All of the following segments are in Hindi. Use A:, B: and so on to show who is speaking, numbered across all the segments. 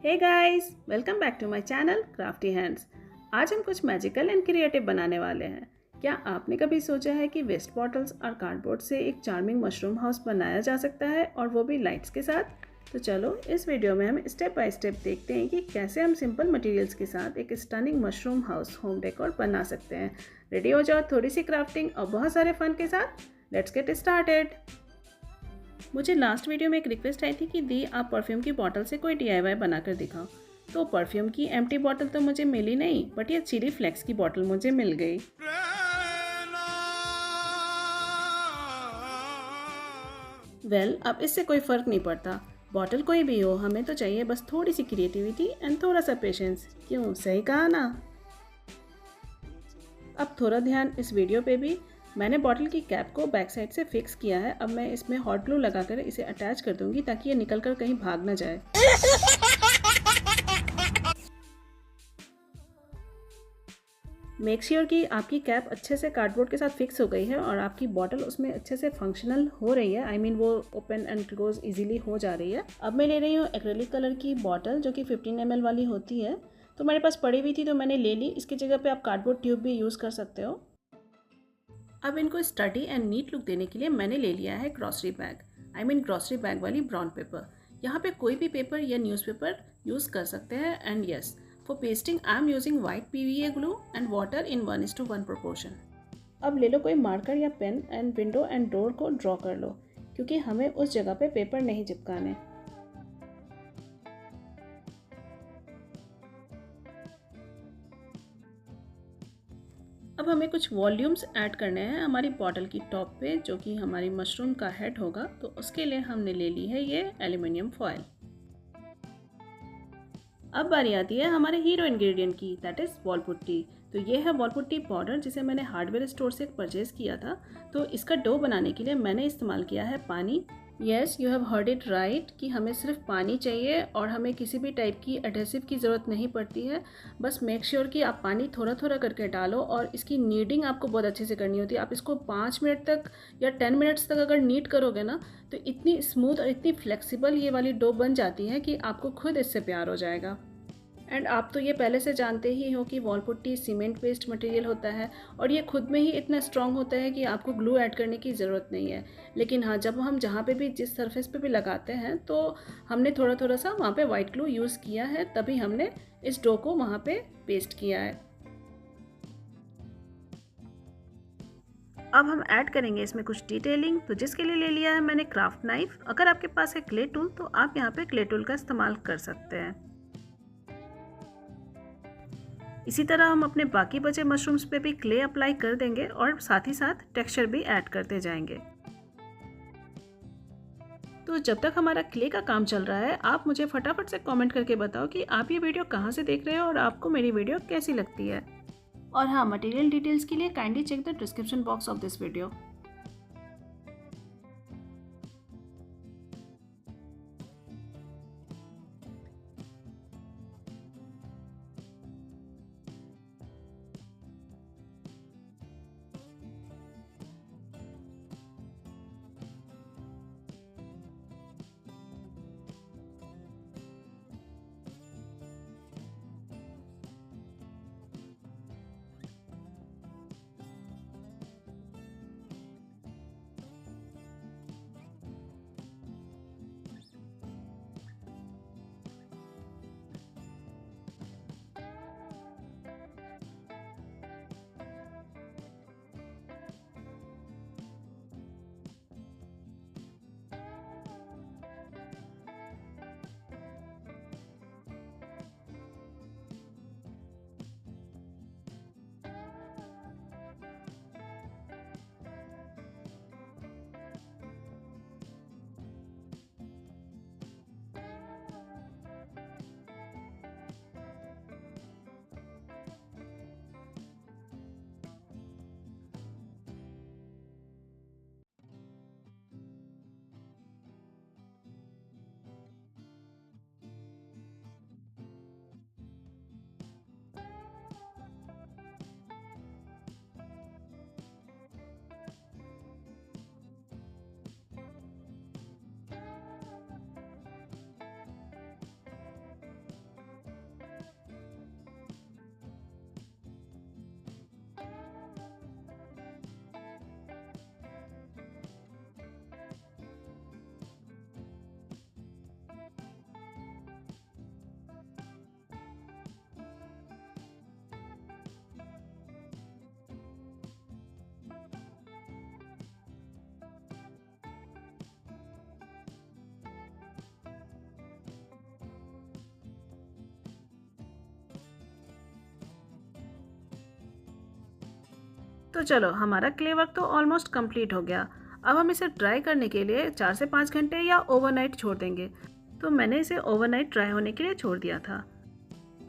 A: Hey guys, welcome back to my channel Crafty Hands. आज हम कुछ मैजिकल एंड क्रिएटिव बनाने वाले हैं। क्या आपने कभी सोचा है कि वेस्ट बॉटल्स और कार्डबोर्ड से एक चार्मिंग मशरूम हाउस बनाया जा सकता है, और वो भी लाइट्स के साथ? तो चलो इस वीडियो में हम स्टेप बाय स्टेप देखते हैं कि कैसे हम सिंपल मटेरियल्स के साथ एक stunning mushroom house home decor बना सकते हैं। रेडी हो जाओ थोड़ी सी क्राफ्टिंग और बहुत सारे फन के साथ। Let's get started. मुझे लास्ट वीडियो में एक रिक्वेस्ट आई थी कि दी आप परफ्यूम की बॉटल से कोई DIY बनाकर दिखाओ। तो परफ्यूम की एम्प्टी बॉटल तो मुझे मिली नहीं, बट ये चिली फ्लेक्स की बॉटल मुझे मिल गई। अब इससे कोई फ़र्क नहीं पड़ता, बॉटल कोई भी हो, हमें तो चाहिए बस थोड़ी सी क्रिएटिविटी एंड थोड़ा सा पेशेंस। क्यों, सही कहा ना? अब थोड़ा ध्यान इस वीडियो पे भी। मैंने बॉटल की कैप को बैक साइड से फिक्स किया है। अब मैं इसमें हॉट ग्लू लगाकर इसे अटैच कर दूंगी ताकि ये निकल कर कहीं भाग ना जाए। मेक श्योर कि आपकी कैप अच्छे से कार्डबोर्ड के साथ फिक्स हो गई है और आपकी बॉटल उसमें अच्छे से फंक्शनल हो रही है। आई मीन वो ओपन एंड क्लोज इजीली हो जा रही है। अब मैं ले रही हूँ एक्रेलिक कलर की बॉटल जो कि 15 ml वाली होती है। तो मेरे पास पड़ी हुई थी तो मैंने ले ली। इसकी जगह पे आप कार्डबोर्ड ट्यूब भी यूज़ कर सकते हो। अब इनको स्टडी एंड नीट लुक देने के लिए मैंने ले लिया है grocery bag. I mean grocery bag वाली ब्राउन पेपर। यहाँ पे कोई भी पेपर या न्यूज़पेपर यूज़ कर सकते हैं। And yes, for pasting I am using white PVA glue and water in 1:1 proportion. अब ले लो कोई मार्कर या pen and window and door को ड्रॉ कर लो, क्योंकि हमें उस जगह पे पेपर नहीं चिपकाने। अब हमें कुछ वॉल्यूम्स ऐड करने हैं हमारी बॉटल की टॉप पे, जो कि हमारी मशरूम का हेड होगा। तो उसके लिए हमने ले ली है ये एल्युमिनियम फॉयल। अब बारी आती है हमारे हीरो इंग्रेडिएंट की, दैट इज़ वॉल पुट्टी। तो ये है वॉल पुट्टी पाउडर, जिसे मैंने हार्डवेयर स्टोर से परचेज़ किया था। तो इसका डो बनाने के लिए मैंने इस्तेमाल किया है पानी। Yes, you have heard it right कि हमें सिर्फ पानी चाहिए और हमें किसी भी टाइप की एडहेसिव की ज़रूरत नहीं पड़ती है। बस मेक श्योर कि आप पानी थोड़ा थोड़ा करके डालो, और इसकी नीडिंग आपको बहुत अच्छे से करनी होती है। आप इसको 5 मिनट तक या 10 मिनट्स तक अगर नीड करोगे ना, तो इतनी स्मूथ और इतनी फ्लेक्सिबल ये वाली डो बन जाती है कि आपको खुद इससे प्यार हो जाएगा। एंड आप तो ये पहले से जानते ही हो कि wall putty cement based material होता है, और ये खुद में ही इतना स्ट्रॉन्ग होता है कि आपको ग्लू ऐड करने की ज़रूरत नहीं है। लेकिन हाँ, जब हम जहाँ पे भी जिस सरफेस पे भी लगाते हैं, तो हमने थोड़ा थोड़ा सा वहाँ पे वाइट ग्लू यूज़ किया है, तभी हमने इस डो को वहाँ पे पेस्ट किया है। अब हम ऐड करेंगे इसमें कुछ डिटेलिंग, तो जिसके लिए ले लिया है मैंने क्राफ्ट नाइफ। अगर आपके पास है क्ले टूल तो आप यहाँ पे क्ले टूल का इस्तेमाल कर सकते हैं। इसी तरह हम अपने बाकी बचे मशरूम्स पे भी क्ले अप्लाई कर देंगे और साथ ही साथ टेक्सचर भी ऐड करते जाएंगे। तो जब तक हमारा क्ले का काम चल रहा है, आप मुझे फटाफट से कमेंट करके बताओ कि आप ये वीडियो कहाँ से देख रहे हो और आपको मेरी वीडियो कैसी लगती है। और हाँ, मटेरियल डिटेल्स के लिए kindly check the description box of this video. तो चलो, हमारा क्ले वर्क तो ऑलमोस्ट कंप्लीट हो गया। अब हम इसे ड्राई करने के लिए 4 से 5 घंटे या ओवरनाइट छोड़ देंगे। तो मैंने इसे ओवरनाइट ड्राई होने के लिए छोड़ दिया था।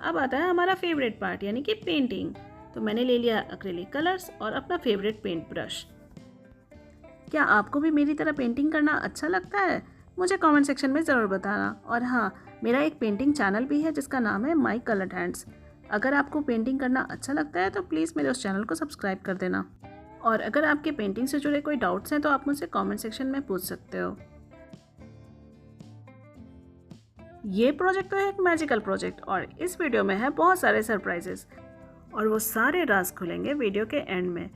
A: अब आता है हमारा फेवरेट पार्ट, यानी कि पेंटिंग। तो मैंने ले लिया एक्रिलिक कलर्स और अपना फेवरेट पेंट ब्रश। क्या आपको भी मेरी तरह पेंटिंग करना अच्छा लगता है? मुझे कमेंट सेक्शन में ज़रूर बताना। और हाँ, मेरा एक पेंटिंग चैनल भी है जिसका नाम है माई कलर्ड हैंड्स। अगर आपको पेंटिंग करना अच्छा लगता है तो प्लीज़ मेरे उस चैनल को सब्सक्राइब कर देना। और अगर आपके पेंटिंग से जुड़े कोई डाउट्स हैं तो आप मुझसे कमेंट सेक्शन में पूछ सकते हो। ये प्रोजेक्ट तो है एक मैजिकल प्रोजेक्ट, और इस वीडियो में है बहुत सारे सरप्राइजेस, और वो सारे राज खुलेंगे वीडियो के एंड में।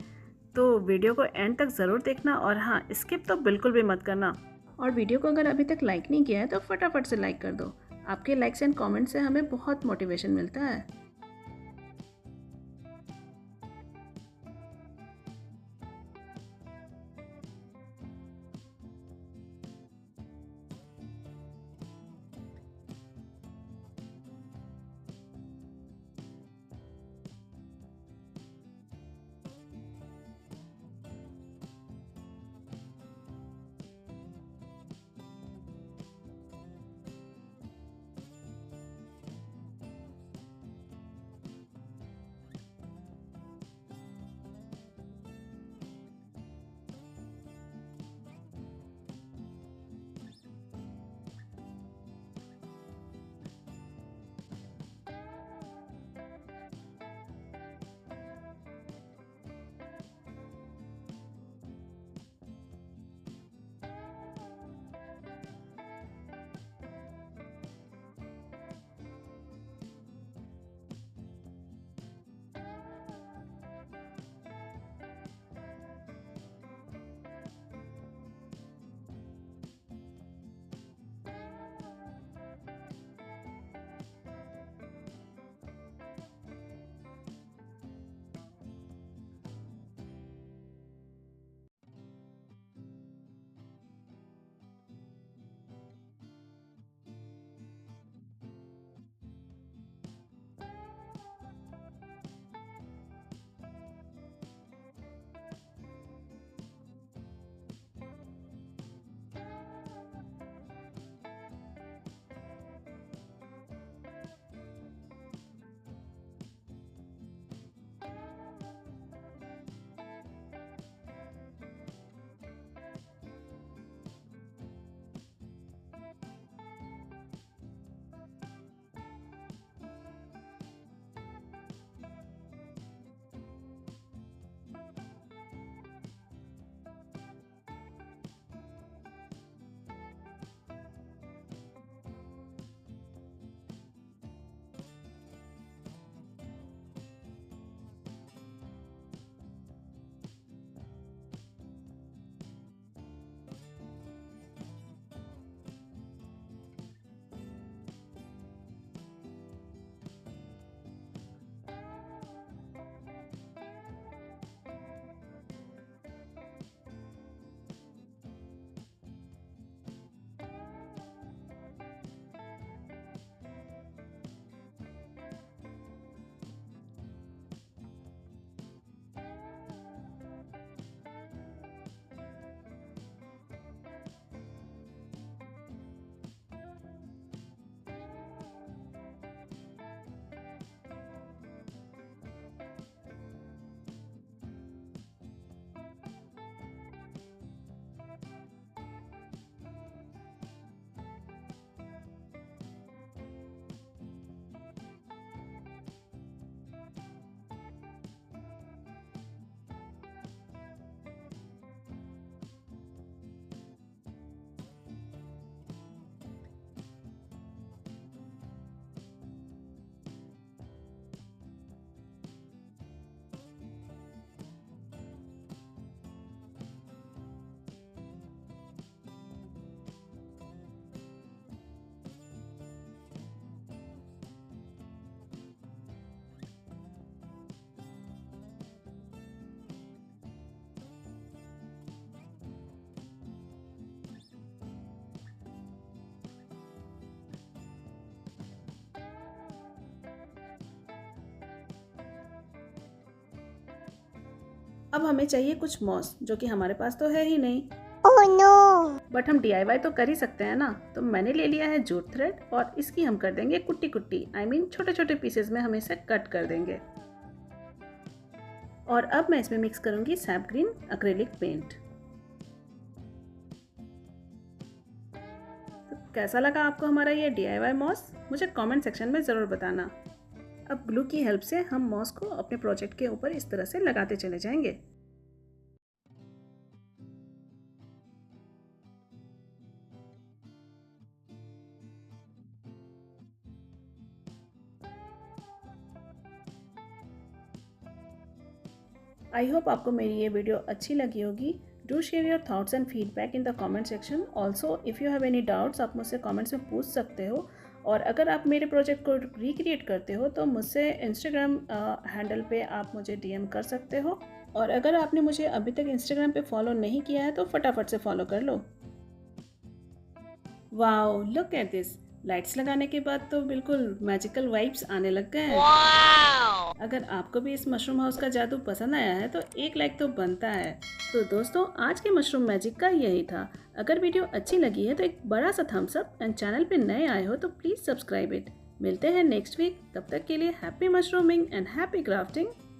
A: तो वीडियो को एंड तक ज़रूर देखना, और हाँ, स्किप तो बिल्कुल भी मत करना। और वीडियो को अगर अभी तक लाइक नहीं किया है तो फटाफट से लाइक कर दो। आपके लाइक्स एंड कमेंट से हमें बहुत मोटिवेशन मिलता है। अब हमें चाहिए कुछ मॉस, जो कि हमारे पास तो है ही नहीं।
B: Oh no!
A: बट हम DIY तो कर ही सकते हैं ना। तो मैंने ले लिया है जूट थ्रेड और इसकी हम कर देंगे कुट्टी कुट्टी, आई मीन छोटे छोटे पीसेस में हम इसे कट कर देंगे। और अब मैं इसमें मिक्स करूंगी सैप ग्रीन एक्रेलिक पेंट। तो कैसा लगा आपको हमारा ये DIY मॉस? मुझे कमेंट सेक्शन में ज़रूर बताना। अब ग्लू की हेल्प से हम मॉस को अपने प्रोजेक्ट के ऊपर इस तरह से लगाते चले जाएंगे। आई होप आपको मेरी ये वीडियो अच्छी लगी होगी। Do share your thoughts and feedback in the comment section. Also if you have any doubts आप मुझसे कमेंट्स में पूछ सकते हो। और अगर आप मेरे प्रोजेक्ट को रिक्रिएट करते हो तो मुझसे इंस्टाग्राम हैंडल पे आप मुझे DM कर सकते हो। और अगर आपने मुझे अभी तक इंस्टाग्राम पे फॉलो नहीं किया है तो फटाफट से फॉलो कर लो। Wow, look at this! Lights लगाने के बाद तो बिल्कुल मैजिकल वाइब्स आने लग गए हैं। अगर आपको भी इस मशरूम हाउस का जादू पसंद आया है तो एक लाइक तो बनता है। तो दोस्तों, आज के मशरूम मैजिक का यही था। अगर वीडियो अच्छी लगी है तो एक बड़ा सा थम्स अप, एंड चैनल पे नए आए हो तो प्लीज़ सब्सक्राइब इट। मिलते हैं नेक्स्ट वीक, तब तक के लिए happy mushrooming and happy crafting.